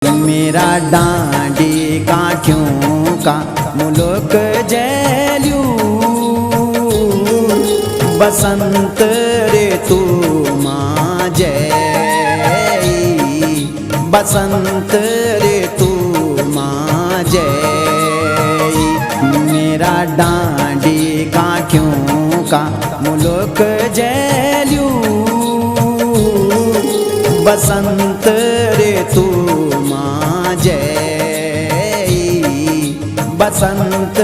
मेरा डांडी काठियों का मुल्क जैल्यू बसंत ऋतु माँ जय बसंत ऋतु माँ जय। मेरा डांडी काठियों का मुल्क जैल्यू बसंत ऋतु माँ जय बसंत